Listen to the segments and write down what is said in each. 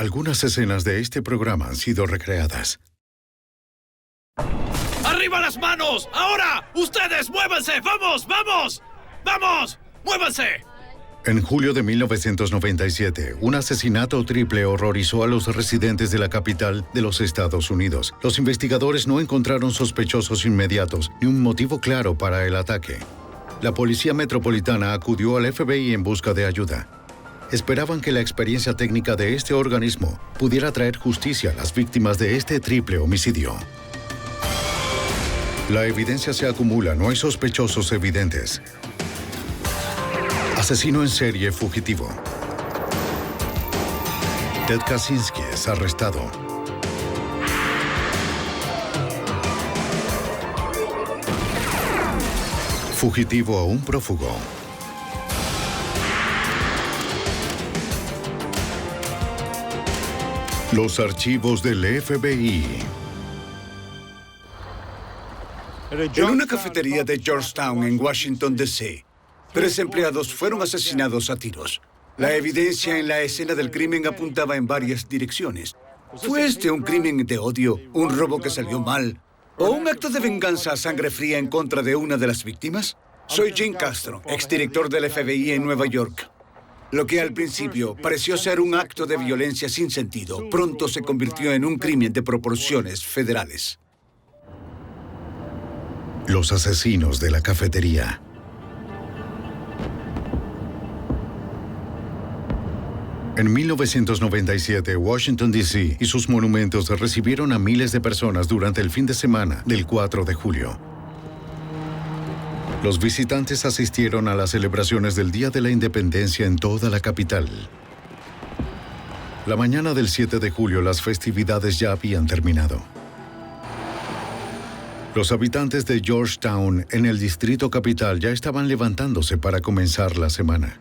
Algunas escenas de este programa han sido recreadas. ¡Arriba las manos! ¡Ahora! ¡Ustedes muévanse! ¡Vamos! ¡Vamos! ¡Vamos! ¡Muévanse! En julio de 1997, un asesinato triple horrorizó a los residentes de la capital de los Estados Unidos. Los investigadores no encontraron sospechosos inmediatos ni un motivo claro para el ataque. La Policía Metropolitana acudió al FBI en busca de ayuda. Esperaban que la experiencia técnica de este organismo pudiera traer justicia a las víctimas de este triple homicidio. La evidencia se acumula, no hay sospechosos evidentes. Asesino en serie fugitivo. Ted Kaczynski es arrestado. Fugitivo a un prófugo. Los archivos del FBI. En una cafetería de Georgetown, en Washington, D.C., 3 empleados fueron asesinados a tiros. La evidencia en la escena del crimen apuntaba en varias direcciones. ¿Fue este un crimen de odio, un robo que salió mal, o un acto de venganza a sangre fría en contra de una de las víctimas? Soy Jim Castro, exdirector del FBI en Nueva York. Lo que al principio pareció ser un acto de violencia sin sentido, pronto se convirtió en un crimen de proporciones federales. Los asesinos de la cafetería. En 1997, Washington, D.C. y sus monumentos recibieron a miles de personas durante el fin de semana del 4 de julio. Los visitantes asistieron a las celebraciones del Día de la Independencia en toda la capital. La mañana del 7 de julio, las festividades ya habían terminado. Los habitantes de Georgetown, en el distrito capital, ya estaban levantándose para comenzar la semana.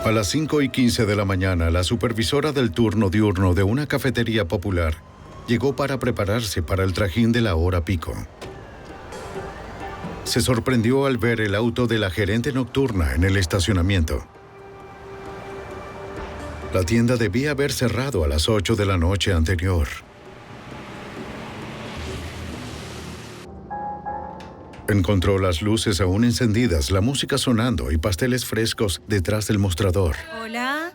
A las 5:15 de la mañana, la supervisora del turno diurno de una cafetería popular llegó para prepararse para el trajín de la hora pico. Se sorprendió al ver el auto de la gerente nocturna en el estacionamiento. La tienda debía haber cerrado a las 8 de la noche anterior. Encontró las luces aún encendidas, la música sonando y pasteles frescos detrás del mostrador. Hola.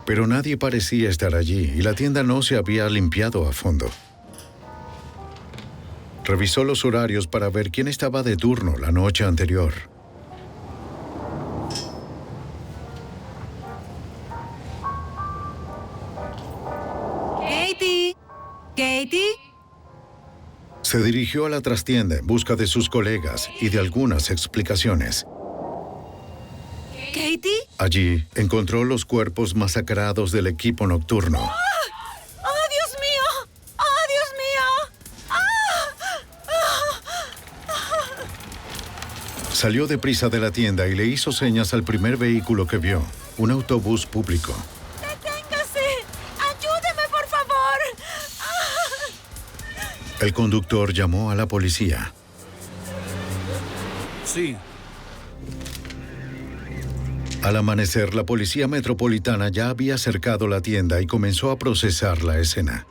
Pero nadie parecía estar allí y la tienda no se había limpiado a fondo. Revisó los horarios para ver quién estaba de turno la noche anterior. Katie. Katie. Se dirigió a la trastienda en busca de sus colegas y de algunas explicaciones. ¿Katie? Allí encontró los cuerpos masacrados del equipo nocturno. ¡Oh, Dios mío! ¡Oh, Dios mío! Salió deprisa de la tienda y le hizo señas al primer vehículo que vio, un autobús público. ¡Deténgase! ¡Ayúdeme, por favor! El conductor llamó a la policía. Sí. Al amanecer, la Policía Metropolitana ya había cercado la tienda y comenzó a procesar la escena.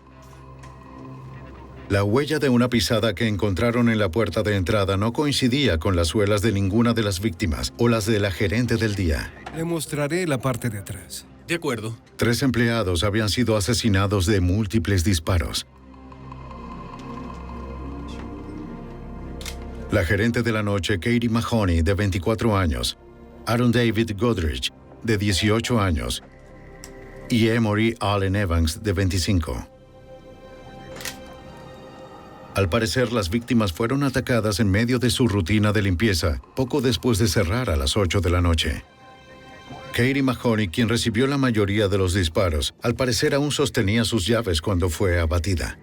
La huella de una pisada que encontraron en la puerta de entrada no coincidía con las suelas de ninguna de las víctimas o las de la gerente del día. Le mostraré la parte de atrás. De acuerdo. 3 empleados habían sido asesinados de múltiples disparos. La gerente de la noche, Katie Mahoney, de 24 años, Aaron David Godrich, de 18 años, y Emory Allen Evans, de 25. Al parecer, las víctimas fueron atacadas en medio de su rutina de limpieza, poco después de cerrar a las 8 de la noche. Katie Mahoney, quien recibió la mayoría de los disparos, al parecer aún sostenía sus llaves cuando fue abatida.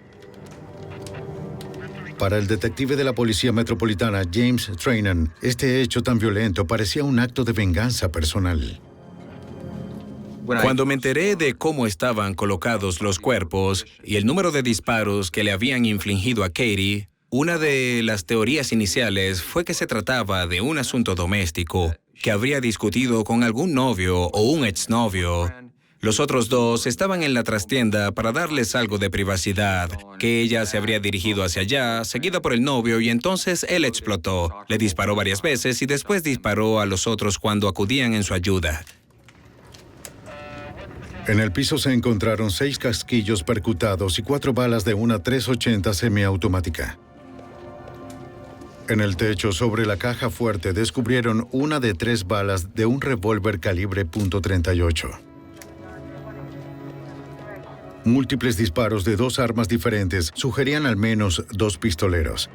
Para el detective de la Policía Metropolitana, James Trainor, este hecho tan violento parecía un acto de venganza personal. Cuando me enteré de cómo estaban colocados los cuerpos y el número de disparos que le habían infligido a Katie, una de las teorías iniciales fue que se trataba de un asunto doméstico que habría discutido con algún novio o un exnovio. Los otros dos estaban en la trastienda para darles algo de privacidad, que ella se habría dirigido hacia allá, seguida por el novio, y entonces él explotó. Le disparó varias veces y después disparó a los otros cuando acudían en su ayuda. En el piso se encontraron 6 casquillos percutados y 4 balas de una .380 semiautomática. En el techo, sobre la caja fuerte, descubrieron una de 3 balas de un revólver calibre .38. Múltiples disparos de 2 armas diferentes sugerían al menos 2 pistoleros.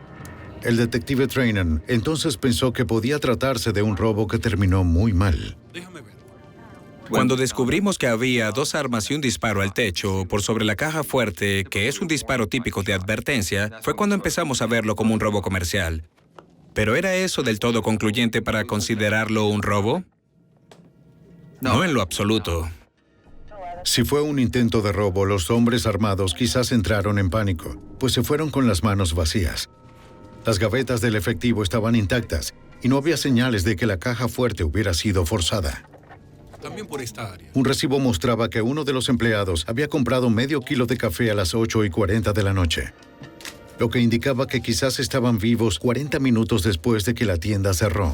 El detective Trainor entonces pensó que podía tratarse de un robo que terminó muy mal. Cuando descubrimos que había 2 armas y un disparo al techo por sobre la caja fuerte, que es un disparo típico de advertencia, fue cuando empezamos a verlo como un robo comercial. ¿Pero era eso del todo concluyente para considerarlo un robo? No en lo absoluto. Si fue un intento de robo, los hombres armados quizás entraron en pánico, pues se fueron con las manos vacías. Las gavetas del efectivo estaban intactas y no había señales de que la caja fuerte hubiera sido forzada. También por esta área. Un recibo mostraba que uno de los empleados había comprado medio kilo de café a las 8:40 de la noche, lo que indicaba que quizás estaban vivos 40 minutos después de que la tienda cerró.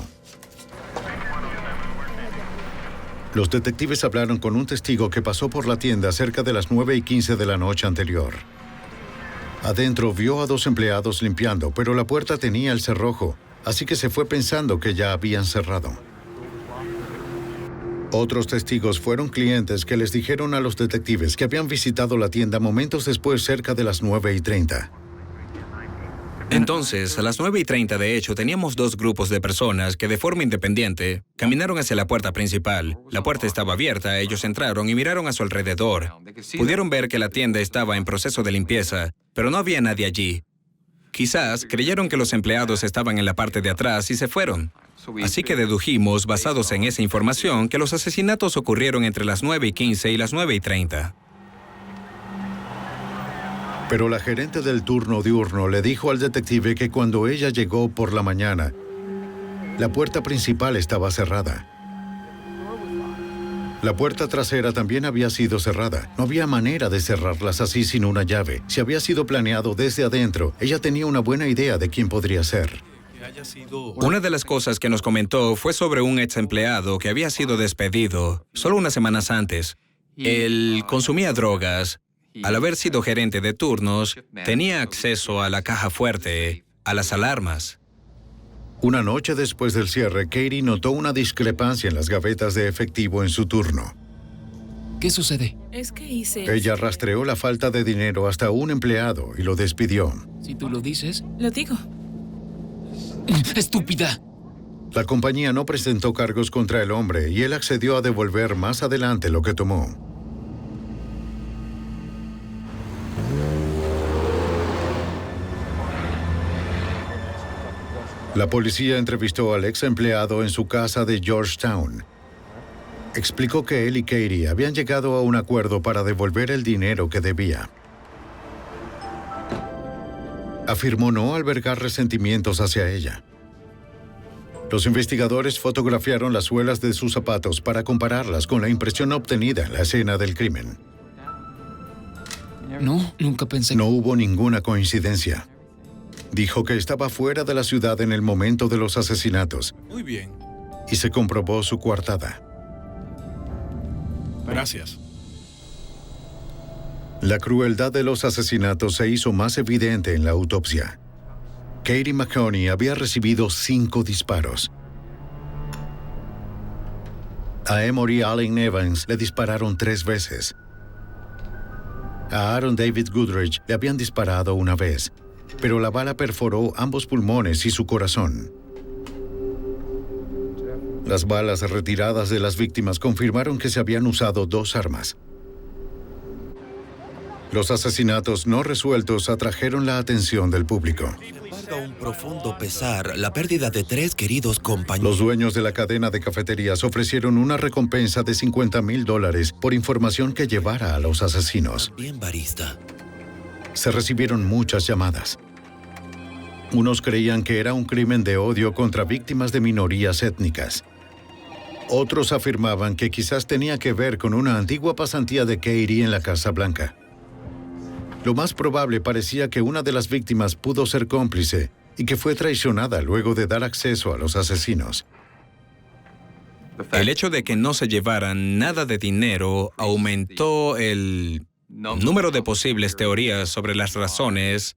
Los detectives hablaron con un testigo que pasó por la tienda cerca de las 9:15 de la noche anterior. Adentro vio a 2 empleados limpiando, pero la puerta tenía el cerrojo, así que se fue pensando que ya habían cerrado. Otros testigos fueron clientes que les dijeron a los detectives que habían visitado la tienda momentos después, cerca de las 9:30. Entonces, a las 9:30 de hecho, teníamos 2 grupos de personas que de forma independiente caminaron hacia la puerta principal. La puerta estaba abierta, ellos entraron y miraron a su alrededor. Pudieron ver que la tienda estaba en proceso de limpieza, pero no había nadie allí. Quizás creyeron que los empleados estaban en la parte de atrás y se fueron. Así que dedujimos, basados en esa información, que los asesinatos ocurrieron entre las 9:15 y las 9:30. Pero la gerente del turno diurno le dijo al detective que cuando ella llegó por la mañana, la puerta principal estaba cerrada. La puerta trasera también había sido cerrada. No había manera de cerrarlas así sin una llave. Si había sido planeado desde adentro, ella tenía una buena idea de quién podría ser. Una de las cosas que nos comentó fue sobre un ex empleado que había sido despedido solo unas semanas antes. Él consumía drogas. Al haber sido gerente de turnos, tenía acceso a la caja fuerte, a las alarmas. Una noche después del cierre, Katie notó una discrepancia en las gavetas de efectivo en su turno. ¿Qué sucede? Es que hice... Ella rastreó la falta de dinero hasta un empleado y lo despidió. Si tú lo dices. Lo digo. ¡Estúpida! La compañía no presentó cargos contra el hombre y él accedió a devolver más adelante lo que tomó. La policía entrevistó al ex empleado en su casa de Georgetown. Explicó que él y Katie habían llegado a un acuerdo para devolver el dinero que debía. Afirmó no albergar resentimientos hacia ella. Los investigadores fotografiaron las suelas de sus zapatos para compararlas con la impresión obtenida en la escena del crimen. No, nunca pensé. No hubo ninguna coincidencia. Dijo que estaba fuera de la ciudad en el momento de los asesinatos. Muy bien. Y se comprobó su coartada. Gracias. La crueldad de los asesinatos se hizo más evidente en la autopsia. Katie McConey había recibido 5 disparos. A Emory Allen Evans le dispararon 3 veces. A Aaron David Goodrich le habían disparado una vez, pero la bala perforó ambos pulmones y su corazón. Las balas retiradas de las víctimas confirmaron que se habían usado 2 armas. Los asesinatos no resueltos atrajeron la atención del público. Embarga un profundo pesar la pérdida de 3 queridos compañeros. Los dueños de la cadena de cafeterías ofrecieron una recompensa de $50,000 por información que llevara a los asesinos. Bien, barista. Se recibieron muchas llamadas. Unos creían que era un crimen de odio contra víctimas de minorías étnicas. Otros afirmaban que quizás tenía que ver con una antigua pasantía de Katie en la Casa Blanca. Lo más probable parecía que una de las víctimas pudo ser cómplice y que fue traicionada luego de dar acceso a los asesinos. El hecho de que no se llevaran nada de dinero aumentó el número de posibles teorías sobre las razones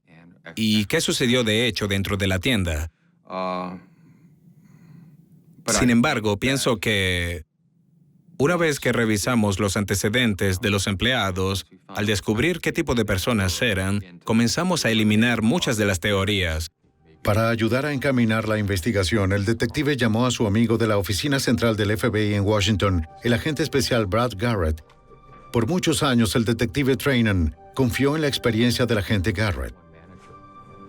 y qué sucedió de hecho dentro de la tienda. Sin embargo, pienso que una vez que revisamos los antecedentes de los empleados, al descubrir qué tipo de personas eran, comenzamos a eliminar muchas de las teorías. Para ayudar a encaminar la investigación, el detective llamó a su amigo de la oficina central del FBI en Washington, el agente especial Brad Garrett. Por muchos años, el detective Trainen confió en la experiencia del agente Garrett.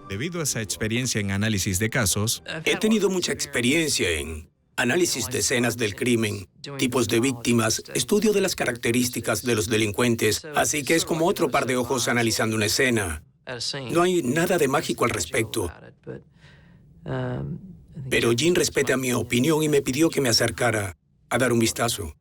Debido a esa experiencia en análisis de casos, He tenido mucha experiencia en análisis de escenas del crimen, tipos de víctimas, estudio de las características de los delincuentes, así que es como otro par de ojos analizando una escena. No hay nada de mágico al respecto. Pero Jim respeta mi opinión y me pidió que me acercara a dar un vistazo.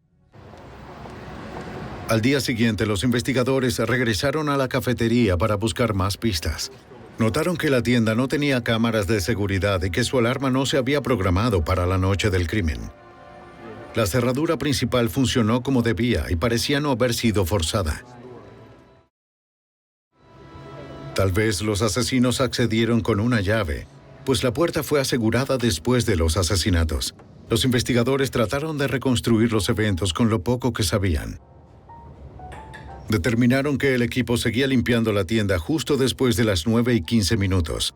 Al día siguiente, los investigadores regresaron a la cafetería para buscar más pistas. Notaron que la tienda no tenía cámaras de seguridad y que su alarma no se había programado para la noche del crimen. La cerradura principal funcionó como debía y parecía no haber sido forzada. Tal vez los asesinos accedieron con una llave, pues la puerta fue asegurada después de los asesinatos. Los investigadores trataron de reconstruir los eventos con lo poco que sabían. Determinaron que el equipo seguía limpiando la tienda justo después de las 9:15.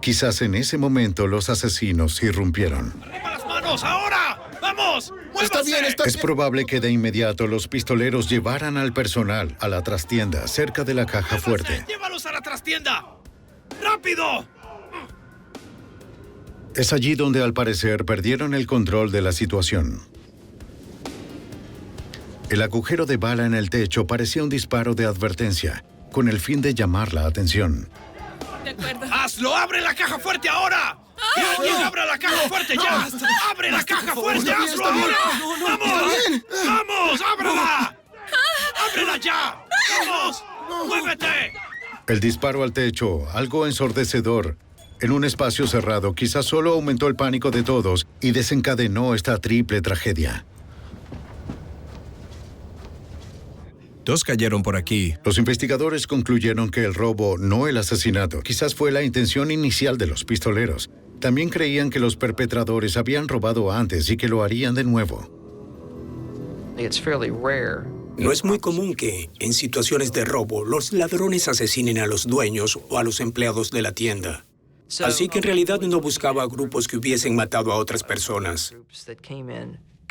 Quizás en ese momento los asesinos irrumpieron. ¡Arriba las manos, ahora! ¡Vamos! ¡Muévanse! Es probable que de inmediato los pistoleros llevaran al personal a la trastienda cerca de la caja fuerte. ¡Llévalos a la trastienda! ¡Rápido! Es allí donde al parecer perdieron el control de la situación. El agujero de bala en el techo parecía un disparo de advertencia, con el fin de llamar la atención. De acuerdo. ¡Hazlo! ¡Abre la caja fuerte ahora! ¡Que alguien abra la caja fuerte ya! ¡Abre la caja fuerte! ¡Hazlo ahora! ¡Vamos! ¡Vamos! ¡Ábrela! ¡Ábrela ya! ¡Vamos! ¡Muévete! El disparo al techo, algo ensordecedor, en un espacio cerrado, quizás solo aumentó el pánico de todos y desencadenó esta triple tragedia. dos cayeron por aquí. Los investigadores concluyeron que el robo, no el asesinato, quizás fue la intención inicial de los pistoleros. También creían que los perpetradores habían robado antes y que lo harían de nuevo. No es muy común que, en situaciones de robo, los ladrones asesinen a los dueños o a los empleados de la tienda. Así que en realidad no buscaba grupos que hubiesen matado a otras personas.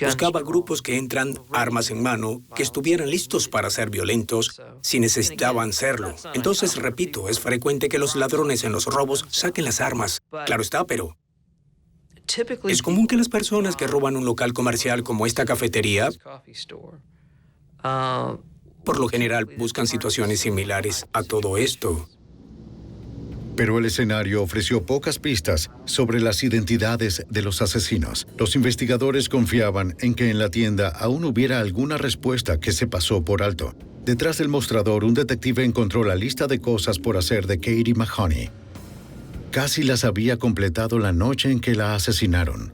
Buscaba grupos que entran armas en mano, que estuvieran listos para ser violentos si necesitaban serlo. Entonces, repito, es frecuente que los ladrones en los robos saquen las armas. Claro está, pero es común que las personas que roban un local comercial como esta cafetería, por lo general, buscan situaciones similares a todo esto. Pero el escenario ofreció pocas pistas sobre las identidades de los asesinos. Los investigadores confiaban en que en la tienda aún hubiera alguna respuesta que se pasó por alto. Detrás del mostrador, un detective encontró la lista de cosas por hacer de Katie Mahoney. Casi las había completado la noche en que la asesinaron.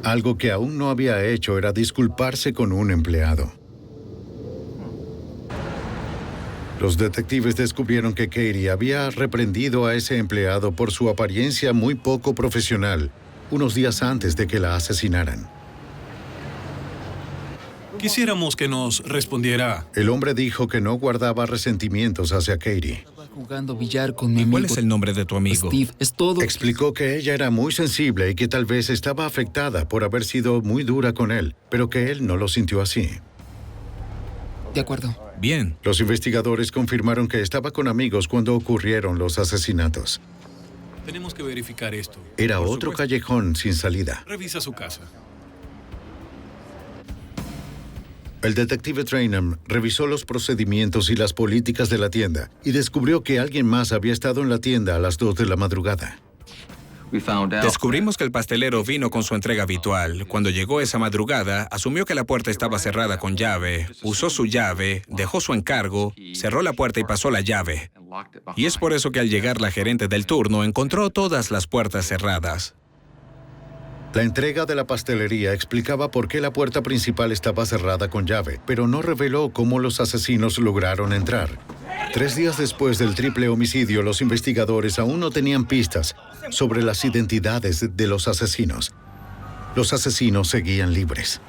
Algo que aún no había hecho era disculparse con un empleado. Los detectives descubrieron que Katie había reprendido a ese empleado por su apariencia muy poco profesional unos días antes de que la asesinaran. Quisiéramos que nos respondiera. El hombre dijo que no guardaba resentimientos hacia Katie. Estaba jugando billar con mi ¿Y amigo cuál es el nombre de tu amigo? Steve. Es todo. Explicó que ella era muy sensible y que tal vez estaba afectada por haber sido muy dura con él, pero que él no lo sintió así. De acuerdo. Bien. Los investigadores confirmaron que estaba con amigos cuando ocurrieron los asesinatos. Tenemos que verificar esto. Era Por otro supuesto. callejón sin salida. Revisa su casa. El detective Trainham revisó los procedimientos y las políticas de la tienda y descubrió que alguien más había estado en la tienda a las 2 de la madrugada. Descubrimos que el pastelero vino con su entrega habitual. Cuando llegó esa madrugada, asumió que la puerta estaba cerrada con llave, usó su llave, dejó su encargo, cerró la puerta y pasó la llave. Y es por eso que al llegar la gerente del turno encontró todas las puertas cerradas. La entrega de la pastelería explicaba por qué la puerta principal estaba cerrada con llave, pero no reveló cómo los asesinos lograron entrar. 3 días después del triple homicidio, los investigadores aún no tenían pistas sobre las identidades de los asesinos. Los asesinos seguían libres.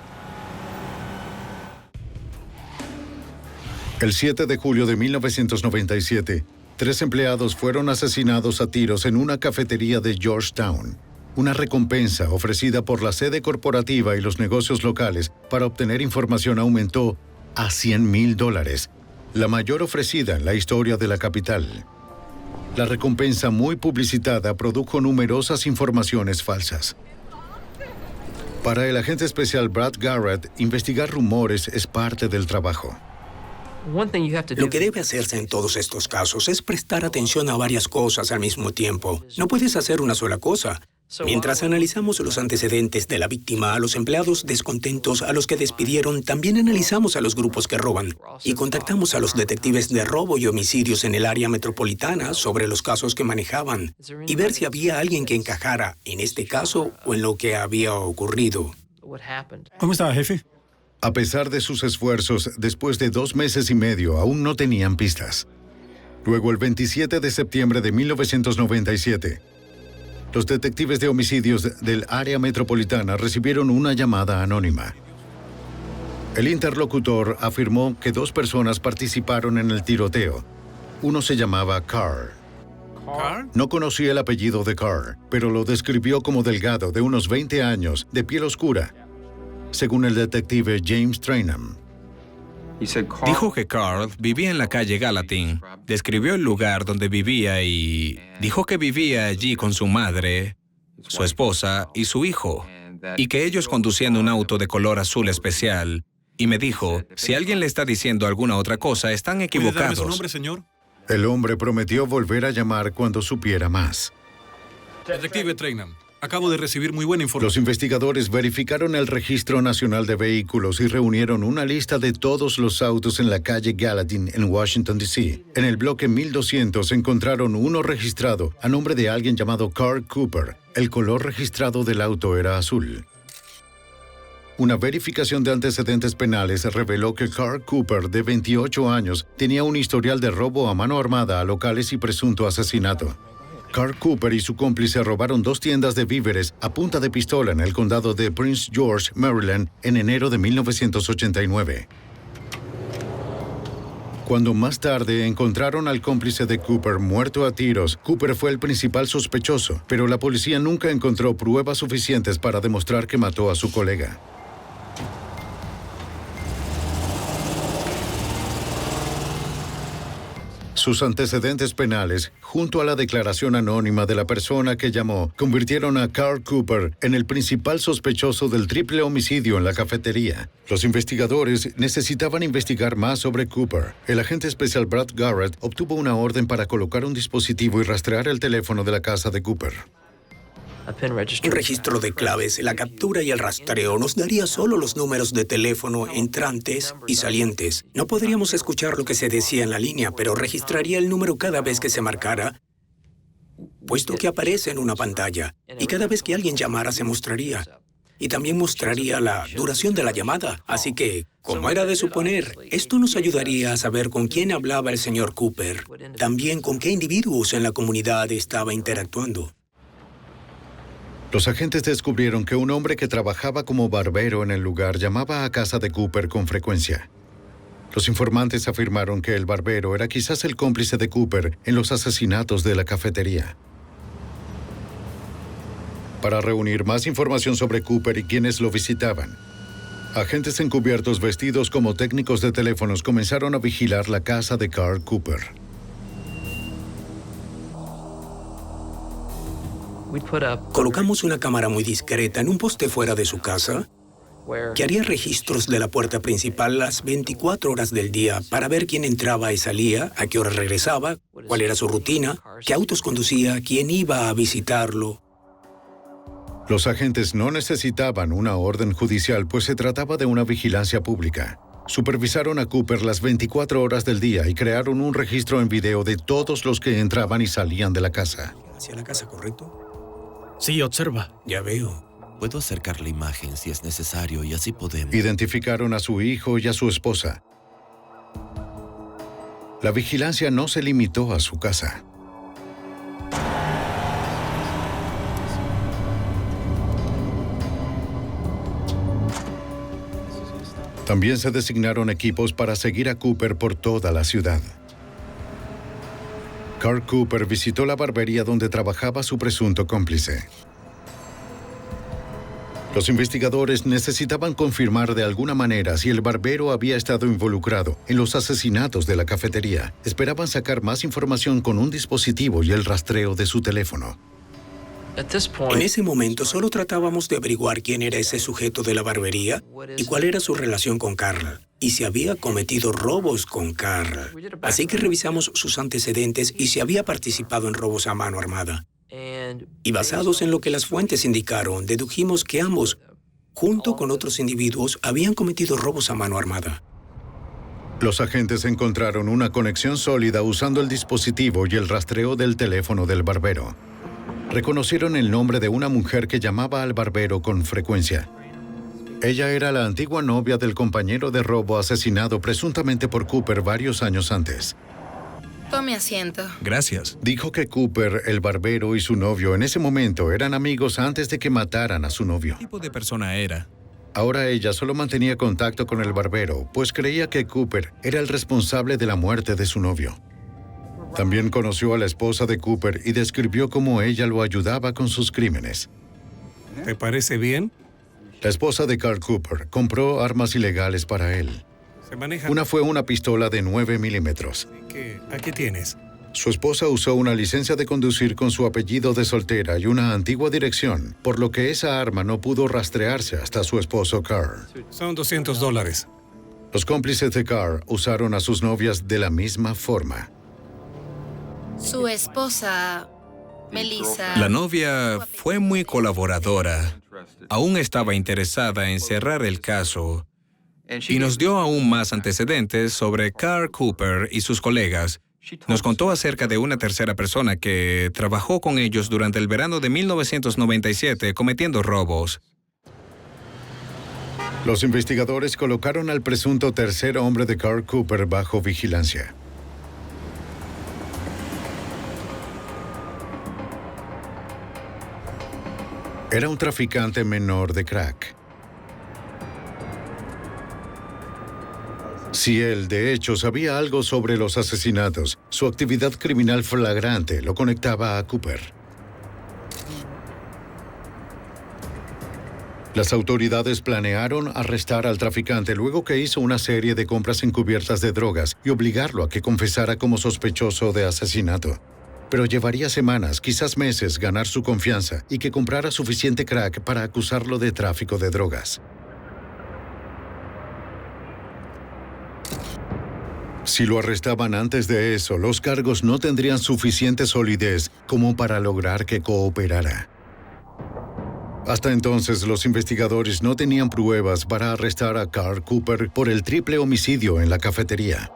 El 7 de julio de 1997, 3 empleados fueron asesinados a tiros en una cafetería de Georgetown. Una recompensa ofrecida por la sede corporativa y los negocios locales para obtener información aumentó a $100,000, la mayor ofrecida en la historia de la capital. La recompensa, muy publicitada, produjo numerosas informaciones falsas. Para el agente especial Brad Garrett, investigar rumores es parte del trabajo. Lo que debe hacerse en todos estos casos es prestar atención a varias cosas al mismo tiempo. No puedes hacer una sola cosa. Mientras analizamos los antecedentes de la víctima, a los empleados descontentos a los que despidieron, también analizamos a los grupos que roban y contactamos a los detectives de robo y homicidios en el área metropolitana sobre los casos que manejaban y ver si había alguien que encajara en este caso o en lo que había ocurrido. ¿Cómo está, jefe? A pesar de sus esfuerzos, después de 2 meses y medio, aún no tenían pistas. Luego, el 27 de septiembre de 1997, los detectives de homicidios del área metropolitana recibieron una llamada anónima. El interlocutor afirmó que 2 personas participaron en el tiroteo. Uno se llamaba Carr. ¿Carl? No conocía el apellido de Carr, pero lo describió como delgado, de unos 20 años, de piel oscura, según el detective James Trainham. Dijo que Carl vivía en la calle Gallatin, describió el lugar donde vivía y dijo que vivía allí con su madre, su esposa y su hijo, y que ellos conducían un auto de color azul especial. Y me dijo, si alguien le está diciendo alguna otra cosa, están ¿Puede darme equivocados. su nombre, señor? El hombre prometió volver a llamar cuando supiera más. Detective Trainham, acabo de recibir muy buena Los información. investigadores verificaron el Registro Nacional de Vehículos y reunieron una lista de todos los autos en la calle Gallatin en Washington, D.C. En el bloque 1200 encontraron uno registrado a nombre de alguien llamado Carl Cooper. El color registrado del auto era azul. Una verificación de antecedentes penales reveló que Carl Cooper, de 28 años, tenía un historial de robo a mano armada a locales y presunto asesinato. Carl Cooper y su cómplice robaron 2 tiendas de víveres a punta de pistola en el condado de Prince George, Maryland, en enero de 1989. Cuando más tarde encontraron al cómplice de Cooper muerto a tiros, Cooper fue el principal sospechoso, pero la policía nunca encontró pruebas suficientes para demostrar que mató a su colega. Sus antecedentes penales, junto a la declaración anónima de la persona que llamó, convirtieron a Carl Cooper en el principal sospechoso del triple homicidio en la cafetería. Los investigadores necesitaban investigar más sobre Cooper. El agente especial Brad Garrett obtuvo una orden para colocar un dispositivo y rastrear el teléfono de la casa de Cooper. Un registro de claves, la captura y el rastreo nos daría solo los números de teléfono entrantes y salientes. No podríamos escuchar lo que se decía en la línea, pero registraría el número cada vez que se marcara, puesto que aparece en una pantalla. Y cada vez que alguien llamara se mostraría. Y también mostraría la duración de la llamada. Así que, como era de suponer, esto nos ayudaría a saber con quién hablaba el señor Cooper. También con qué individuos en la comunidad estaba interactuando. Los agentes descubrieron que un hombre que trabajaba como barbero en el lugar llamaba a casa de Cooper con frecuencia. Los informantes afirmaron que el barbero era quizás el cómplice de Cooper en los asesinatos de la cafetería. Para reunir más información sobre Cooper y quienes lo visitaban, agentes encubiertos vestidos como técnicos de teléfonos comenzaron a vigilar la casa de Carl Cooper. Colocamos una cámara muy discreta en un poste fuera de su casa que haría registros de la puerta principal las 24 horas del día para ver quién entraba y salía, a qué hora regresaba, cuál era su rutina, qué autos conducía, quién iba a visitarlo. Los agentes no necesitaban una orden judicial, pues se trataba de una vigilancia pública. Supervisaron a Cooper las 24 horas del día y crearon un registro en video de todos los que entraban y salían de la casa. ¿Hacia la casa, correcto? Sí, observa. Ya veo. Puedo acercar la imagen si es necesario y así podemos... Identificaron a su hijo y a su esposa. La vigilancia no se limitó a su casa. También se designaron equipos para seguir a Cooper por toda la ciudad. Carl Cooper visitó la barbería donde trabajaba su presunto cómplice. Los investigadores necesitaban confirmar de alguna manera si el barbero había estado involucrado en los asesinatos de la cafetería. Esperaban sacar más información con un dispositivo y el rastreo de su teléfono. En ese momento solo tratábamos de averiguar quién era ese sujeto de la barbería y cuál era su relación con Carl, y si había cometido robos con Carl. Así que revisamos sus antecedentes y si había participado en robos a mano armada. Y basados en lo que las fuentes indicaron, dedujimos que ambos, junto con otros individuos, habían cometido robos a mano armada. Los agentes encontraron una conexión sólida usando el dispositivo y el rastreo del teléfono del barbero. Reconocieron el nombre de una mujer que llamaba al barbero con frecuencia. Ella era la antigua novia del compañero de robo asesinado presuntamente por Cooper varios años antes. Tome asiento. Gracias. Dijo que Cooper, el barbero y su novio en ese momento eran amigos antes de que mataran a su novio. ¿Qué tipo de persona era? Ahora ella solo mantenía contacto con el barbero, pues creía que Cooper era el responsable de la muerte de su novio. También conoció a la esposa de Cooper y describió cómo ella lo ayudaba con sus crímenes. ¿Te parece bien? La esposa de Carl Cooper compró armas ilegales para él. Se maneja. Una fue una pistola de 9 milímetros. Aquí tienes. Su esposa usó una licencia de conducir con su apellido de soltera y una antigua dirección, por lo que esa arma no pudo rastrearse hasta su esposo Carl. Son $200. Los cómplices de Carl usaron a sus novias de la misma forma. Su esposa, Melissa... La novia fue muy colaboradora. Aún estaba interesada en cerrar el caso y nos dio aún más antecedentes sobre Carl Cooper y sus colegas. Nos contó acerca de una tercera persona que trabajó con ellos durante el verano de 1997 cometiendo robos. Los investigadores colocaron al presunto tercer hombre de Carl Cooper bajo vigilancia. Era un traficante menor de crack. Si él, de hecho, sabía algo sobre los asesinatos, su actividad criminal flagrante lo conectaba a Cooper. Las autoridades planearon arrestar al traficante luego que hizo una serie de compras encubiertas de drogas y obligarlo a que confesara como sospechoso de asesinato. Pero llevaría semanas, quizás meses, ganar su confianza y que comprara suficiente crack para acusarlo de tráfico de drogas. Si lo arrestaban antes de eso, los cargos no tendrían suficiente solidez como para lograr que cooperara. Hasta entonces, los investigadores no tenían pruebas para arrestar a Carl Cooper por el triple homicidio en la cafetería.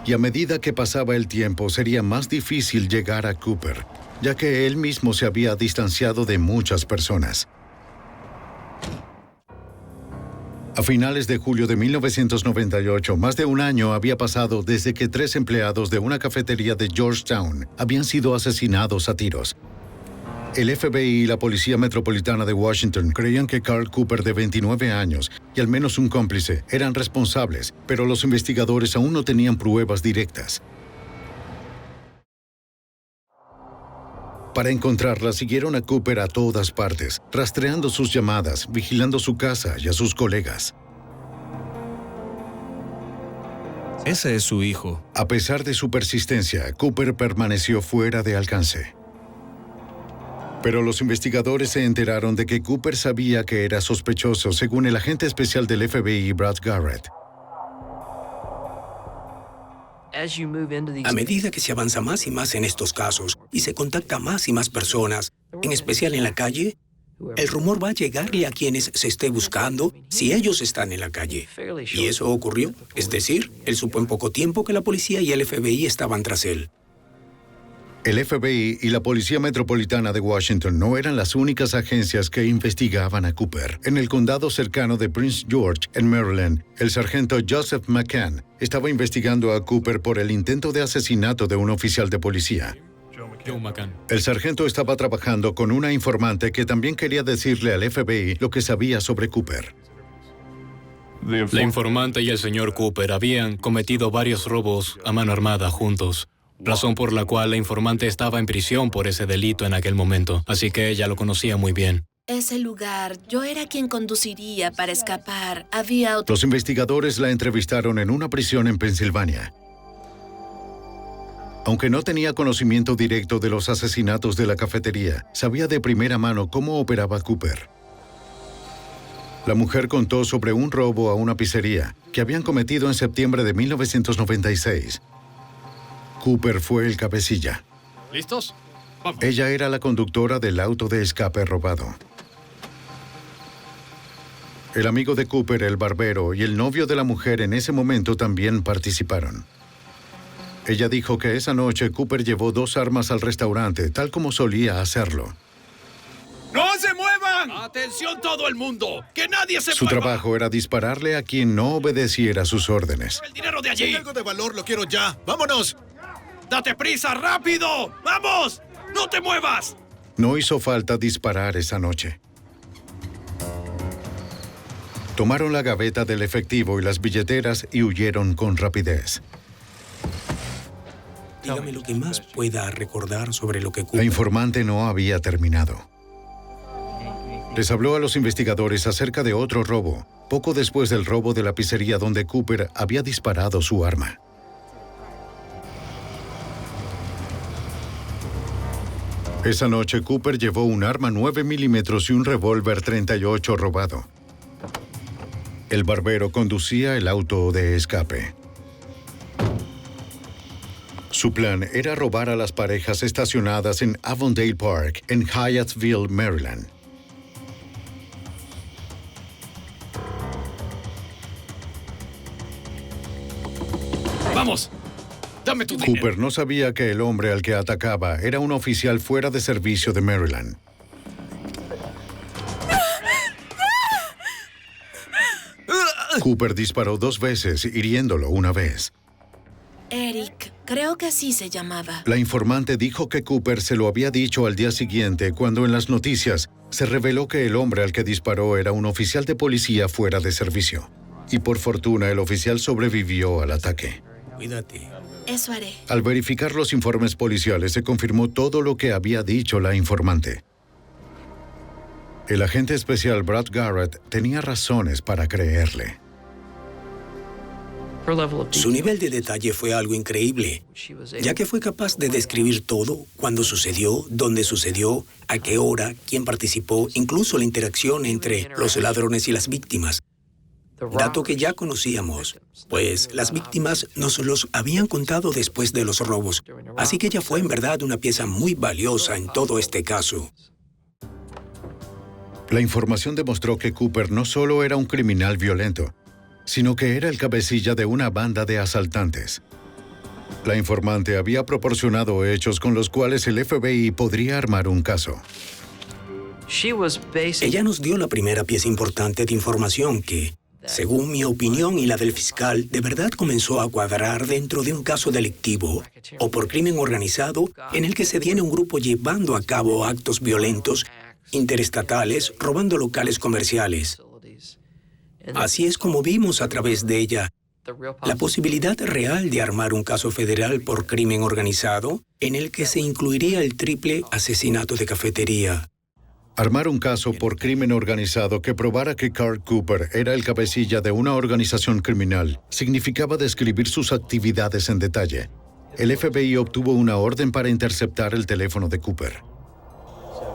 Y a medida que pasaba el tiempo, sería más difícil llegar a Cooper, ya que él mismo se había distanciado de muchas personas. A finales de julio de 1998, más de un año había pasado desde que 3 empleados de una cafetería de Georgetown habían sido asesinados a tiros. El FBI y la Policía Metropolitana de Washington creían que Carl Cooper, de 29 años, y al menos un cómplice, eran responsables, pero los investigadores aún no tenían pruebas directas. Para encontrarla, siguieron a Cooper a todas partes, rastreando sus llamadas, vigilando su casa y a sus colegas. Ese es su hijo. A pesar de su persistencia, Cooper permaneció fuera de alcance. Pero los investigadores se enteraron de que Cooper sabía que era sospechoso, según el agente especial del FBI, Brad Garrett. A medida que se avanza más y más en estos casos y se contacta más y más personas, en especial en la calle, El rumor va a llegarle a quienes se esté buscando si ellos están en la calle. Y eso ocurrió. Es decir, él supo en poco tiempo que la policía y el FBI estaban tras él. El FBI y la Policía Metropolitana de Washington no eran las únicas agencias que investigaban a Cooper. En el condado cercano de Prince George, en Maryland, el sargento Joseph McCann estaba investigando a Cooper por el intento de asesinato de un oficial de policía. Joe McCann. El sargento estaba trabajando con una informante que también quería decirle al FBI lo que sabía sobre Cooper. La informante y el señor Cooper habían cometido varios robos a mano armada juntos, razón por la cual la informante estaba en prisión por ese delito en aquel momento, así que ella lo conocía muy bien. Ese lugar, yo era quien conduciría para escapar. Había otro... Los investigadores la entrevistaron en una prisión en Pensilvania. Aunque no tenía conocimiento directo de los asesinatos de la cafetería, sabía de primera mano cómo operaba Cooper. La mujer contó sobre un robo a una pizzería que habían cometido en septiembre de 1996. Cooper fue el cabecilla. ¿Listos? Vamos. Ella era la conductora del auto de escape robado. El amigo de Cooper, el barbero, y el novio de la mujer en ese momento también participaron. Ella dijo que esa noche Cooper llevó 2 armas al restaurante, tal como solía hacerlo. ¡No se muevan! ¡Atención todo el mundo! ¡Que nadie se Su mueva! trabajo era dispararle a quien no obedeciera sus órdenes. ¡El dinero de allí! Si hay algo de valor, lo quiero ya. ¡Vámonos! ¡Date prisa, rápido! ¡Vamos! ¡No te muevas! No hizo falta disparar esa noche. Tomaron la gaveta del efectivo y las billeteras y huyeron con rapidez. Dígame lo que más pueda recordar sobre lo que La Cooper... informante no había terminado. Les habló a los investigadores acerca de otro robo, poco después del robo de la pizzería donde Cooper había disparado su arma. Esa noche, Cooper llevó un arma 9 milímetros y un revólver 38 robado. El barbero conducía el auto de escape. Su plan era robar a las parejas estacionadas en Avondale Park, en Hyattsville, Maryland. ¡Vamos! ¡Dame tu dinero! Cooper no sabía que el hombre al que atacaba era un oficial fuera de servicio de Maryland. Cooper disparó 2 veces, hiriéndolo una vez. Eric, creo que así se llamaba. La informante dijo que Cooper se lo había dicho al día siguiente, cuando en las noticias se reveló que el hombre al que disparó era un oficial de policía fuera de servicio. Y por fortuna, el oficial sobrevivió al ataque. Cuídate. Eso haré. Al verificar los informes policiales, se confirmó todo lo que había dicho la informante. El agente especial Brad Garrett tenía razones para creerle. Su nivel de detalle fue algo increíble, ya que fue capaz de describir todo, cuándo sucedió, dónde sucedió, a qué hora, quién participó, incluso la interacción entre los ladrones y las víctimas. Dato que ya conocíamos, pues las víctimas nos los habían contado después de los robos, así que ella fue en verdad una pieza muy valiosa en todo este caso. La información demostró que Cooper no solo era un criminal violento, sino que era el cabecilla de una banda de asaltantes. La informante había proporcionado hechos con los cuales el FBI podría armar un caso. Ella nos dio la primera pieza importante de información que, según mi opinión y la del fiscal, de verdad comenzó a cuadrar dentro de un caso delictivo o por crimen organizado en el que se tiene un grupo llevando a cabo actos violentos interestatales, robando locales comerciales. Así es como vimos a través de ella la posibilidad real de armar un caso federal por crimen organizado en el que se incluiría el triple asesinato de cafetería. Armar un caso por crimen organizado que probara que Carl Cooper era el cabecilla de una organización criminal significaba describir sus actividades en detalle. El FBI obtuvo una orden para interceptar el teléfono de Cooper.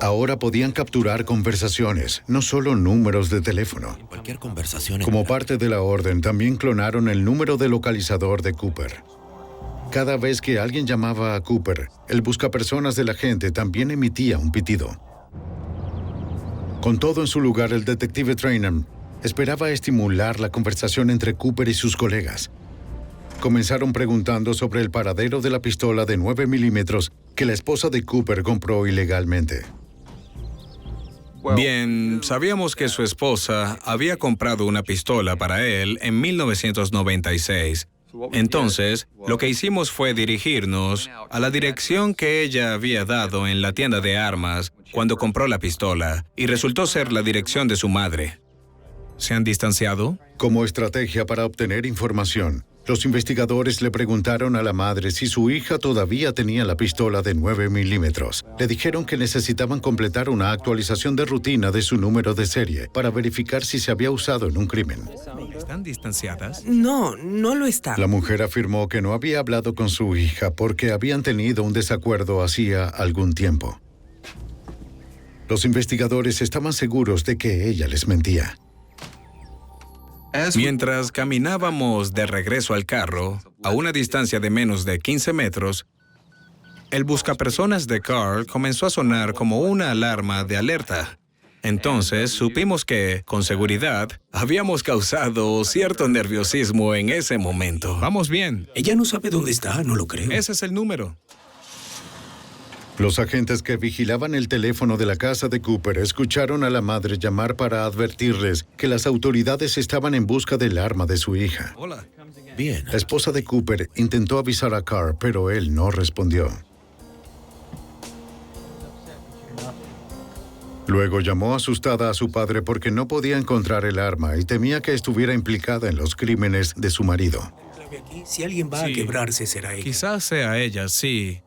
Ahora podían capturar conversaciones, no solo números de teléfono. Cualquier conversación. Como parte de la orden, también clonaron el número de localizador de Cooper. Cada vez que alguien llamaba a Cooper, el buscapersonas del agente también emitía un pitido. Con todo en su lugar, el detective Trainham esperaba estimular la conversación entre Cooper y sus colegas. Comenzaron preguntando sobre el paradero de la pistola de 9 milímetros que la esposa de Cooper compró ilegalmente. Bien, sabíamos que su esposa había comprado una pistola para él en 1996. Entonces, lo que hicimos fue dirigirnos a la dirección que ella había dado en la tienda de armas cuando compró la pistola, y resultó ser la dirección de su madre. ¿Se han distanciado? Como estrategia para obtener información, los investigadores le preguntaron a la madre si su hija todavía tenía la pistola de 9 milímetros. Le dijeron que necesitaban completar una actualización de rutina de su número de serie para verificar si se había usado en un crimen. ¿Están distanciadas? No, no lo está. La mujer afirmó que no había hablado con su hija porque habían tenido un desacuerdo hacía algún tiempo. Los investigadores estaban seguros de que ella les mentía. Mientras caminábamos de regreso al carro, a una distancia de menos de 15 metros, el buscapersonas de Carl comenzó a sonar como una alarma de alerta. Entonces supimos que, con seguridad, habíamos causado cierto nerviosismo en ese momento. Vamos bien. Ella no sabe dónde está, no lo creo. Ese es el número. Los agentes que vigilaban el teléfono de la casa de Cooper escucharon a la madre llamar para advertirles que las autoridades estaban en busca del arma de su hija. Hola. Bien. La esposa de Cooper intentó avisar a Carl, pero él no respondió. Luego llamó asustada a su padre porque no podía encontrar el arma y temía que estuviera implicada en los crímenes de su marido. Si alguien va a quebrarse, será ella. Quizás sea ella, sí.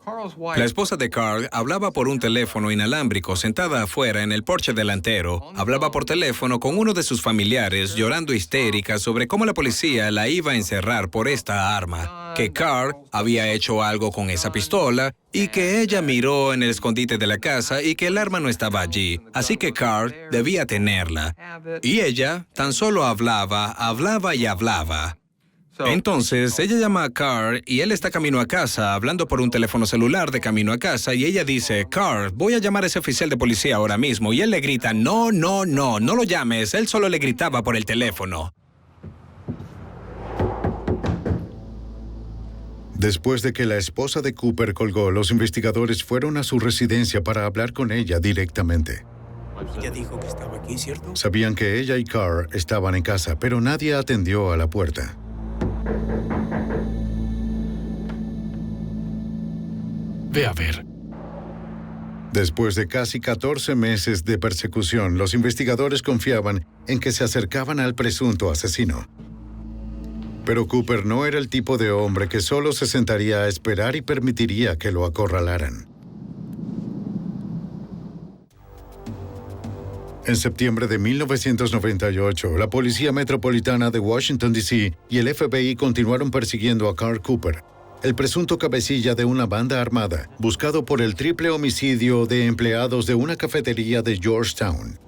La esposa de Carl hablaba por un teléfono inalámbrico sentada afuera en el porche delantero. Hablaba por teléfono con uno de sus familiares, llorando histérica sobre cómo la policía la iba a encerrar por esta arma, que Carl había hecho algo con esa pistola y que ella miró en el escondite de la casa y que el arma no estaba allí. Así que Carl debía tenerla. Y ella tan solo hablaba y hablaba. Entonces, ella llama a Carl y él está camino a casa, hablando por un teléfono celular de camino a casa, y ella dice, Carl, voy a llamar a ese oficial de policía ahora mismo, y él le grita, no lo llames, él solo le gritaba por el teléfono. Después de que la esposa de Cooper colgó, los investigadores fueron a su residencia para hablar con ella directamente. Ella dijo que estaba aquí, ¿cierto? Sabían que ella y Carl estaban en casa, pero nadie atendió a la puerta. Ve a ver. Después de casi 14 meses de persecución, los investigadores confiaban en que se acercaban al presunto asesino. Pero Cooper no era el tipo de hombre que solo se sentaría a esperar y permitiría que lo acorralaran. En septiembre de 1998, la Policía Metropolitana de Washington, D.C. y el FBI continuaron persiguiendo a Carl Cooper, el presunto cabecilla de una banda armada, buscado por el triple homicidio de empleados de una cafetería de Georgetown.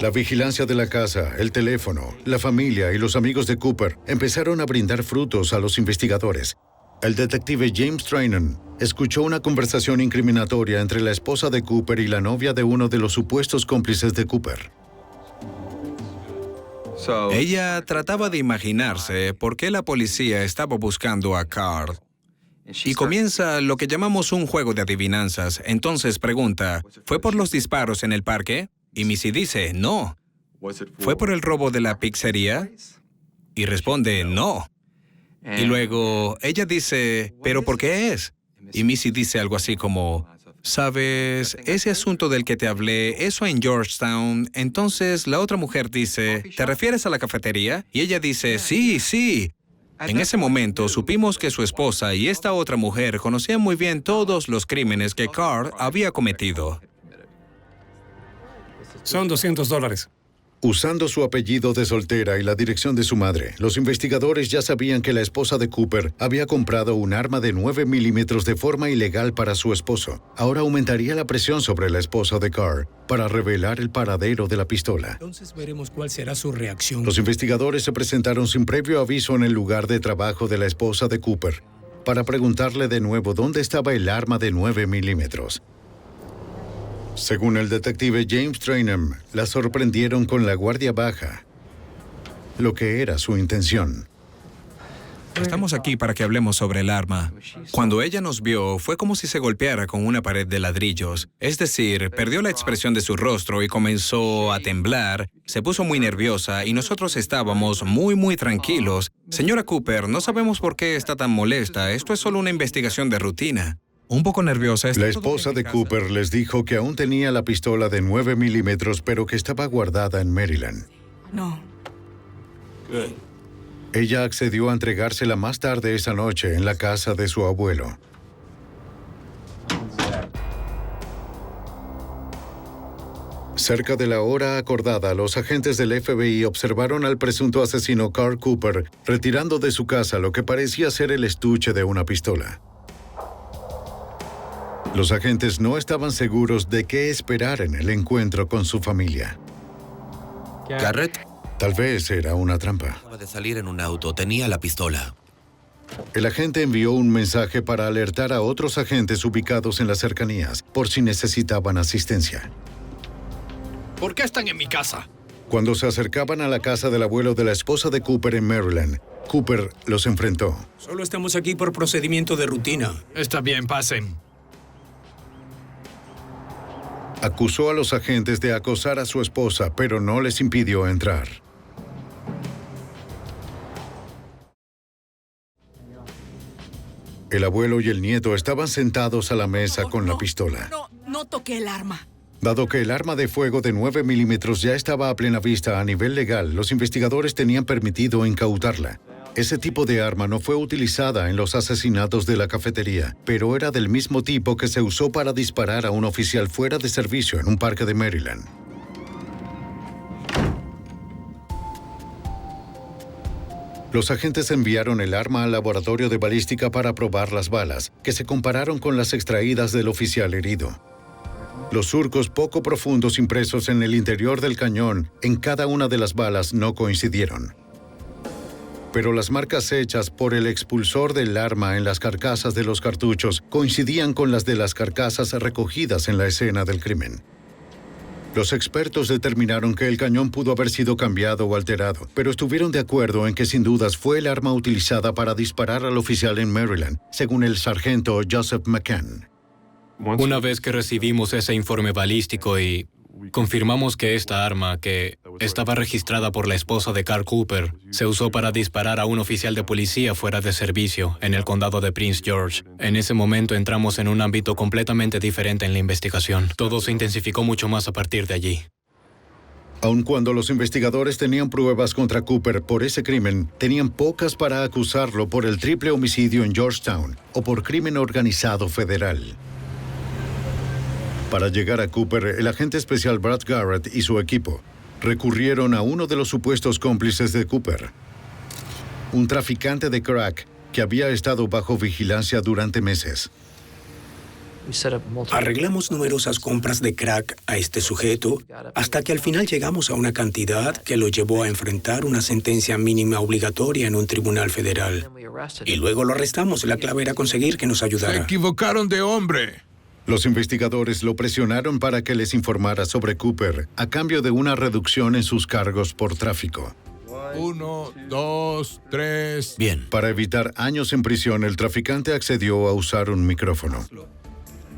La vigilancia de la casa, el teléfono, la familia y los amigos de Cooper empezaron a brindar frutos a los investigadores. El detective James Trainham escuchó una conversación incriminatoria entre la esposa de Cooper y la novia de uno de los supuestos cómplices de Cooper. Ella trataba de imaginarse por qué la policía estaba buscando a Carl. Y comienza lo que llamamos un juego de adivinanzas. Entonces pregunta, ¿fue por los disparos en el parque? Y Missy dice, no. ¿Fue por el robo de la pizzería? Y responde, no. Y luego ella dice, ¿pero por qué es? Y Missy dice algo así como, ¿sabes? Ese asunto del que te hablé, eso en Georgetown. Entonces la otra mujer dice, ¿te refieres a la cafetería? Y ella dice, sí. En ese momento supimos que su esposa y esta otra mujer conocían muy bien todos los crímenes que Carl había cometido. Son $200. Usando su apellido de soltera y la dirección de su madre, los investigadores ya sabían que la esposa de Cooper había comprado un arma de 9 milímetros de forma ilegal para su esposo. Ahora aumentaría la presión sobre la esposa de Carl para revelar el paradero de la pistola. Entonces veremos cuál será su reacción. Los investigadores se presentaron sin previo aviso en el lugar de trabajo de la esposa de Cooper para preguntarle de nuevo dónde estaba el arma de 9 milímetros. Según el detective James Trainham, la sorprendieron con la guardia baja, lo que era su intención. Estamos aquí para que hablemos sobre el arma. Cuando ella nos vio, fue como si se golpeara con una pared de ladrillos. Es decir, perdió la expresión de su rostro y comenzó a temblar. Se puso muy nerviosa y nosotros estábamos muy tranquilos. Señora Cooper, no sabemos por qué está tan molesta. Esto es solo una investigación de rutina. Un poco nerviosa. La esposa de Cooper les dijo que aún tenía la pistola de 9 milímetros, pero que estaba guardada en Maryland. No. Ella accedió a entregársela más tarde esa noche en la casa de su abuelo. Cerca de la hora acordada, los agentes del FBI observaron al presunto asesino Carl Cooper retirando de su casa lo que parecía ser el estuche de una pistola. Los agentes no estaban seguros de qué esperar en el encuentro con su familia. Garrett Tal vez era una trampa. acaba de salir en un auto. Tenía la pistola. El agente envió un mensaje para alertar a otros agentes ubicados en las cercanías por si necesitaban asistencia. ¿Por qué están en mi casa? Cuando se acercaban a la casa del abuelo de la esposa de Cooper en Maryland, Cooper los enfrentó. Solo estamos aquí por procedimiento de rutina. Está bien, pasen. Acusó a los agentes de acosar a su esposa, pero no les impidió entrar. El abuelo y el nieto estaban sentados a la mesa con la pistola. No toqué el arma. Dado que el arma de fuego de 9 milímetros ya estaba a plena vista a nivel legal, los investigadores tenían permitido incautarla. Ese tipo de arma no fue utilizada en los asesinatos de la cafetería, pero era del mismo tipo que se usó para disparar a un oficial fuera de servicio en un parque de Maryland. Los agentes enviaron el arma al laboratorio de balística para probar las balas, que se compararon con las extraídas del oficial herido. Los surcos poco profundos impresos en el interior del cañón en cada una de las balas no coincidieron. Pero las marcas hechas por el expulsor del arma en las carcasas de los cartuchos coincidían con las de las carcasas recogidas en la escena del crimen. Los expertos determinaron que el cañón pudo haber sido cambiado o alterado, pero estuvieron de acuerdo en que sin dudas fue el arma utilizada para disparar al oficial en Maryland, según el sargento Joseph McCann. Una vez que recibimos ese informe balístico y confirmamos que esta arma, que estaba registrada por la esposa de Carl Cooper, se usó para disparar a un oficial de policía fuera de servicio en el condado de Prince George. En ese momento entramos en un ámbito completamente diferente en la investigación. Todo se intensificó mucho más a partir de allí. Aun cuando los investigadores tenían pruebas contra Cooper por ese crimen, tenían pocas para acusarlo por el triple homicidio en Georgetown o por crimen organizado federal. Para llegar a Cooper, el agente especial Brad Garrett y su equipo recurrieron a uno de los supuestos cómplices de Cooper, un traficante de crack que había estado bajo vigilancia durante meses. Arreglamos numerosas compras de crack a este sujeto hasta que al final llegamos a una cantidad que lo llevó a enfrentar una sentencia mínima obligatoria en un tribunal federal. Y luego lo arrestamos. La clave era conseguir que nos ayudara. Se equivocaron de hombre. Los investigadores lo presionaron para que les informara sobre Cooper a cambio de una reducción en sus cargos por tráfico. 1, 2, 3. Bien. Para evitar años en prisión, el traficante accedió a usar un micrófono.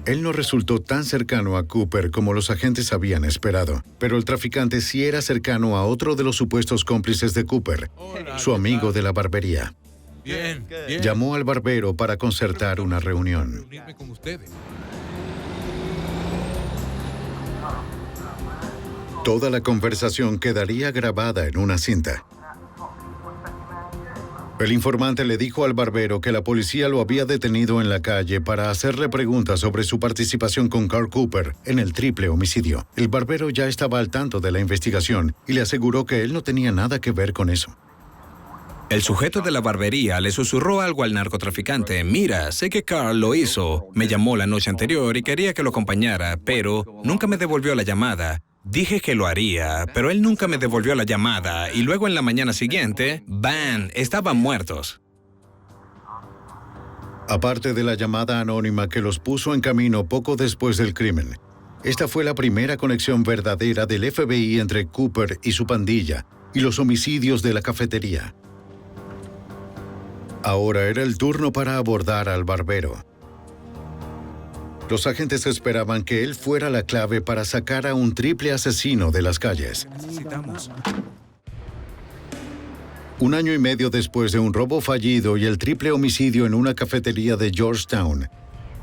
Él no resultó tan cercano a Cooper como los agentes habían esperado, pero el traficante sí era cercano a otro de los supuestos cómplices de Cooper, su amigo de la barbería. Bien. Llamó al barbero para concertar una reunión. Toda la conversación quedaría grabada en una cinta. El informante le dijo al barbero que la policía lo había detenido en la calle para hacerle preguntas sobre su participación con Carl Cooper en el triple homicidio. El barbero ya estaba al tanto de la investigación y le aseguró que él no tenía nada que ver con eso. El sujeto de la barbería le susurró algo al narcotraficante. Mira, sé que Carl lo hizo. Me llamó la noche anterior y quería que lo acompañara, pero nunca me devolvió la llamada. Dije que lo haría, pero él nunca me devolvió la llamada y luego en la mañana siguiente, ¡bam!, estaban muertos. Aparte de la llamada anónima que los puso en camino poco después del crimen, Esta fue la primera conexión verdadera del FBI entre Cooper y su pandilla y los homicidios de la cafetería. Ahora era el turno para abordar al barbero. Los agentes esperaban que él fuera la clave para sacar a un triple asesino de las calles. Un año y medio después de un robo fallido y el triple homicidio en una cafetería de Georgetown,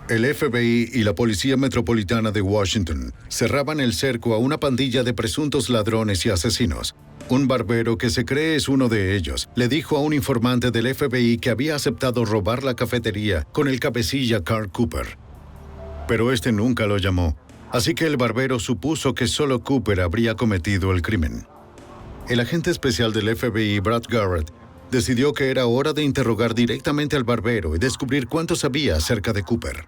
el FBI y la Policía Metropolitana de Washington cerraban el cerco a una pandilla de presuntos ladrones y asesinos. Un barbero que se cree es uno de ellos le dijo a un informante del FBI que había aceptado robar la cafetería con el cabecilla Carl Cooper. Pero este nunca lo llamó, así que el barbero supuso que solo Cooper habría cometido el crimen. El agente especial del FBI, Brad Garrett, decidió que era hora de interrogar directamente al barbero y descubrir cuánto sabía acerca de Cooper.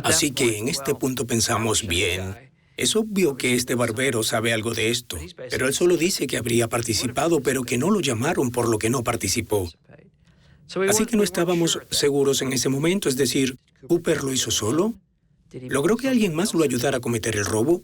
Así que en este punto pensamos bien. Es obvio que este barbero sabe algo de esto, pero él solo dice que habría participado, pero que no lo llamaron por lo que no participó. Así que no estábamos seguros en ese momento, es decir, ¿Cooper lo hizo solo? ¿Logró que alguien más lo ayudara a cometer el robo?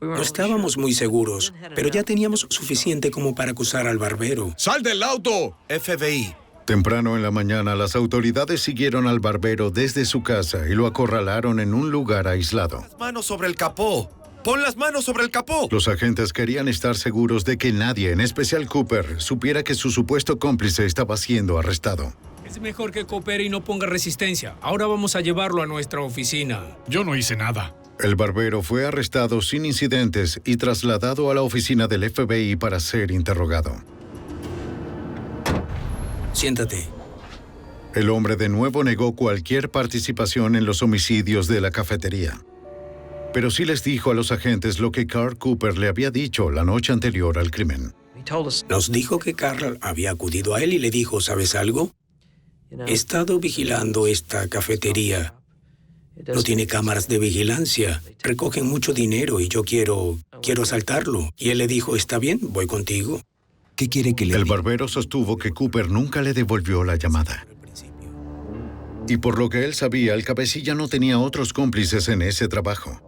No estábamos muy seguros, pero ya teníamos suficiente como para acusar al barbero. ¡Sal del auto! FBI. Temprano en la mañana, las autoridades siguieron al barbero desde su casa y lo acorralaron en un lugar aislado. Las manos sobre el capó. ¡Pon las manos sobre el capó! Los agentes querían estar seguros de que nadie, en especial Cooper, supiera que su supuesto cómplice estaba siendo arrestado. Es mejor que coopere y no ponga resistencia. Ahora vamos a llevarlo a nuestra oficina. Yo no hice nada. El barbero fue arrestado sin incidentes y trasladado a la oficina del FBI para ser interrogado. Siéntate. El hombre de nuevo negó cualquier participación en los homicidios de la cafetería. Pero sí les dijo a los agentes lo que Carl Cooper le había dicho la noche anterior al crimen. Nos dijo que Carl había acudido a él y le dijo, ¿sabes algo? He estado vigilando esta cafetería. No tiene cámaras de vigilancia. Recogen mucho dinero y yo quiero asaltarlo. Y él le dijo, está bien, voy contigo. ¿Qué quiere que le diga? El barbero sostuvo que Cooper nunca le devolvió la llamada. Y por lo que él sabía, el cabecilla no tenía otros cómplices en ese trabajo.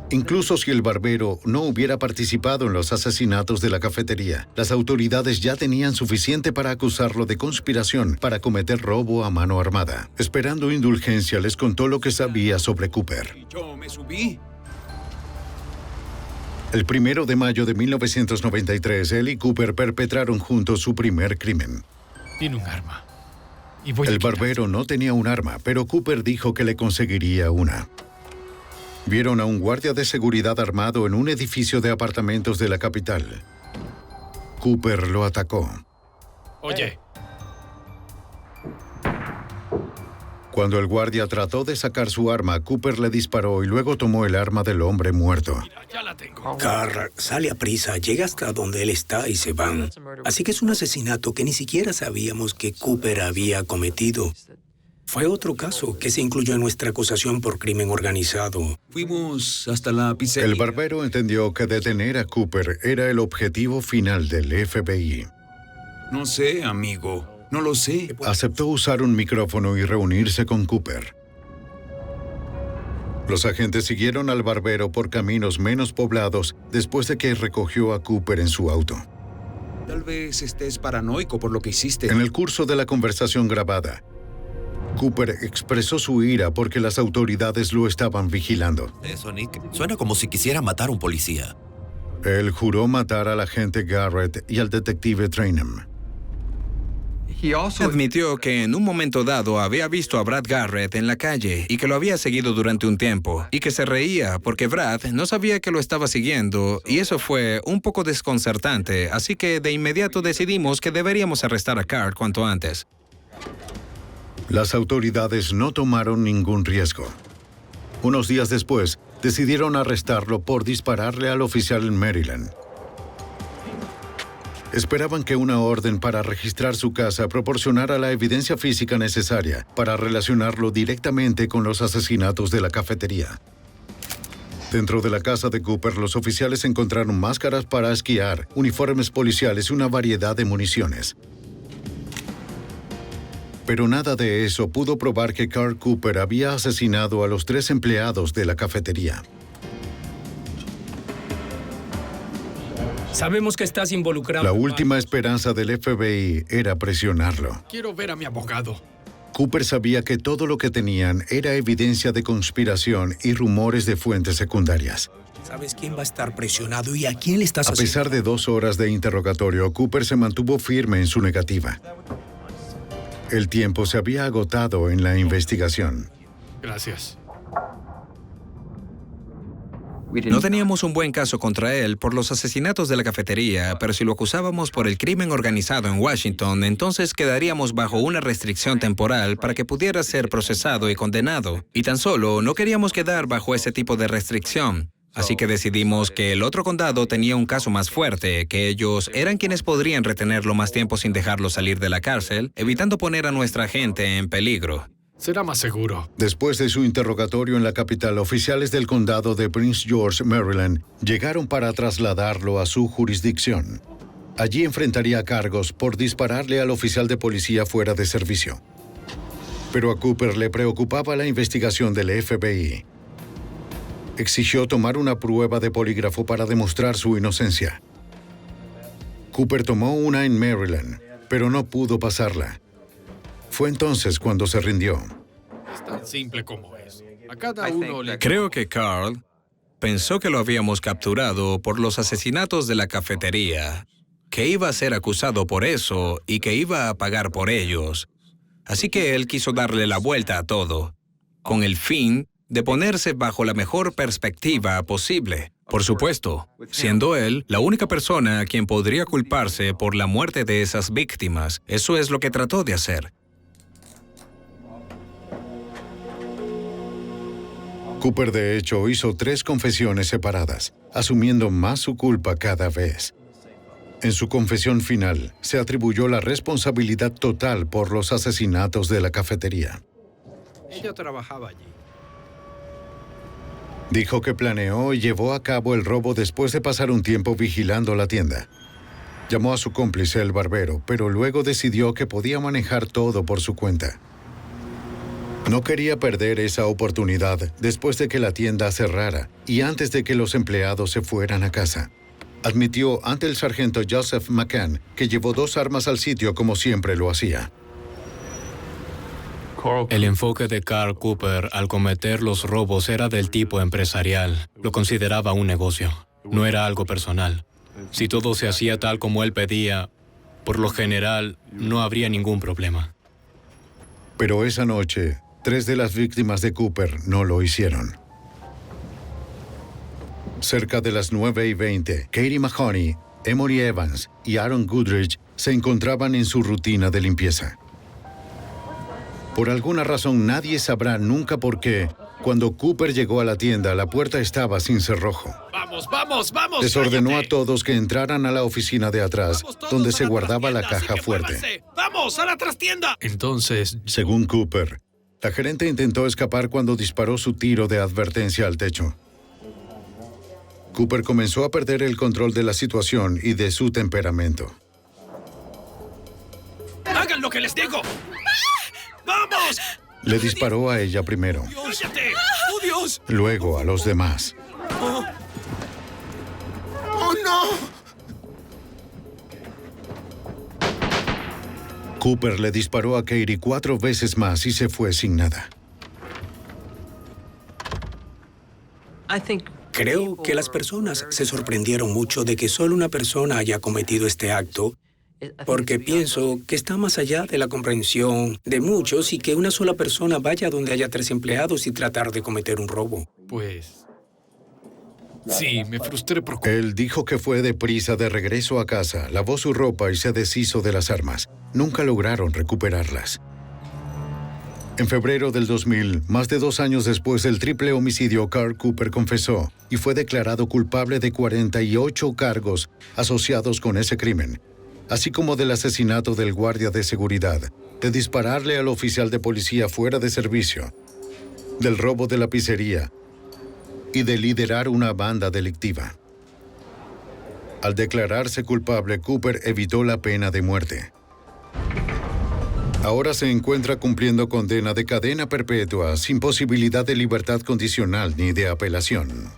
Incluso si el barbero no hubiera participado en los asesinatos de la cafetería, las autoridades ya tenían suficiente para acusarlo de conspiración para cometer robo a mano armada. Esperando indulgencia, les contó lo que sabía sobre Cooper. Yo me subí. El 1 de mayo de 1993, él y Cooper perpetraron juntos su primer crimen. Tiene un arma. El barbero no tenía un arma, pero Cooper dijo que le conseguiría una. Vieron a un guardia de seguridad armado en un edificio de apartamentos de la capital. Cooper lo atacó. Oye. Cuando el guardia trató de sacar su arma, Cooper le disparó y luego tomó el arma del hombre muerto. Ya la tengo. Carl sale a prisa, llega hasta donde él está y se van. Así que es un asesinato que ni siquiera sabíamos que Cooper había cometido. Fue otro caso que se incluyó en nuestra acusación por crimen organizado. Fuimos hasta la pizzería. El barbero entendió que detener a Cooper era el objetivo final del FBI. No sé, amigo. No lo sé. Aceptó usar un micrófono y reunirse con Cooper. Los agentes siguieron al barbero por caminos menos poblados después de que recogió a Cooper en su auto. Tal vez estés paranoico por lo que hiciste. En el curso de la conversación grabada, Cooper expresó su ira porque las autoridades lo estaban vigilando. Eso, Nick. Suena como si quisiera matar a un policía. Él juró matar al agente Garrett y al detective Trainham. Admitió que en un momento dado había visto a Brad Garrett en la calle y que lo había seguido durante un tiempo, y que se reía porque Brad no sabía que lo estaba siguiendo, y eso fue un poco desconcertante, así que de inmediato decidimos que deberíamos arrestar a Carl cuanto antes. Las autoridades no tomaron ningún riesgo. Unos días después, decidieron arrestarlo por dispararle al oficial en Maryland. Esperaban que una orden para registrar su casa proporcionara la evidencia física necesaria para relacionarlo directamente con los asesinatos de la cafetería. Dentro de la casa de Cooper, los oficiales encontraron máscaras para esquiar, uniformes policiales y una variedad de municiones. Pero nada de eso pudo probar que Carl Cooper había asesinado a los 3 empleados de la cafetería. Sabemos que estás involucrado. La última esperanza del FBI era presionarlo. Quiero ver a mi abogado. Cooper sabía que todo lo que tenían era evidencia de conspiración y rumores de fuentes secundarias. ¿Sabes quién va a estar presionado y a quién le estás haciendo? A pesar de 2 horas de interrogatorio, Cooper se mantuvo firme en su negativa. El tiempo se había agotado en la investigación. Gracias. No teníamos un buen caso contra él por los asesinatos de la cafetería, pero si lo acusábamos por el crimen organizado en Washington, entonces quedaríamos bajo una restricción temporal para que pudiera ser procesado y condenado. Y tan solo no queríamos quedar bajo ese tipo de restricción. Así que decidimos que el otro condado tenía un caso más fuerte, que ellos eran quienes podrían retenerlo más tiempo sin dejarlo salir de la cárcel, evitando poner a nuestra gente en peligro. Será más seguro. Después de su interrogatorio en la capital, oficiales del condado de Prince George, Maryland, llegaron para trasladarlo a su jurisdicción. Allí enfrentaría cargos por dispararle al oficial de policía fuera de servicio. Pero a Cooper le preocupaba la investigación del FBI. Exigió tomar una prueba de polígrafo para demostrar su inocencia. Cooper tomó una en Maryland, pero no pudo pasarla. Fue entonces cuando se rindió. Es tan simple como es. A cada uno le... Creo que Carl pensó que lo habíamos capturado por los asesinatos de la cafetería, que iba a ser acusado por eso y que iba a pagar por ellos. Así que él quiso darle la vuelta a todo, con el fin de ponerse bajo la mejor perspectiva posible. Por supuesto, siendo él la única persona a quien podría culparse por la muerte de esas víctimas. Eso es lo que trató de hacer. Cooper, de hecho, hizo 3 confesiones separadas, asumiendo más su culpa cada vez. En su confesión final, se atribuyó la responsabilidad total por los asesinatos de la cafetería. Ella trabajaba allí. Dijo que planeó y llevó a cabo el robo después de pasar un tiempo vigilando la tienda. Llamó a su cómplice, el barbero, pero luego decidió que podía manejar todo por su cuenta. No quería perder esa oportunidad después de que la tienda cerrara y antes de que los empleados se fueran a casa. Admitió ante el sargento Joseph McCann que llevó 2 armas al sitio como siempre lo hacía. El enfoque de Carl Cooper al cometer los robos era del tipo empresarial. Lo consideraba un negocio. No era algo personal. Si todo se hacía tal como él pedía, por lo general, no habría ningún problema. Pero esa noche, 3 de las víctimas de Cooper no lo hicieron. Cerca de las 9:20, Katie Mahoney, Emory Evans y Aaron Goodrich se encontraban en su rutina de limpieza. Por alguna razón nadie sabrá nunca por qué, cuando Cooper llegó a la tienda, la puerta estaba sin cerrojo. ¡Vamos, vamos, vamos! Les ordenó cállate. a todos que entraran a la oficina de atrás, donde se guardaba la caja fuerte. Muévanse. ¡Vamos, a la trastienda! Entonces, Según Cooper, la gerente intentó escapar cuando disparó su tiro de advertencia al techo. Cooper comenzó a perder el control de la situación y de su temperamento. ¡Hagan lo que les digo! ¡Vamos! Le disparó a ella primero, ¡Cállate! ¡Oh, Dios! luego a los demás. ¡Oh, no! Cooper le disparó a Katie 4 veces más y se fue sin nada. Creo que las personas se sorprendieron mucho de que solo una persona haya cometido este acto, porque pienso que está más allá de la comprensión de muchos y que una sola persona vaya donde haya 3 empleados y tratar de cometer un robo. pues... Sí, me frustré por... Él dijo que fue deprisa de regreso a casa, lavó su ropa y se deshizo de las armas. Nunca lograron recuperarlas. En febrero del 2000, más de 2 años después del triple homicidio, Carl Cooper confesó y fue declarado culpable de 48 cargos asociados con ese crimen, así como del asesinato del guardia de seguridad, de dispararle al oficial de policía fuera de servicio, del robo de la pizzería y de liderar una banda delictiva. Al declararse culpable, Cooper evitó la pena de muerte. Ahora se encuentra cumpliendo condena de cadena perpetua sin posibilidad de libertad condicional ni de apelación.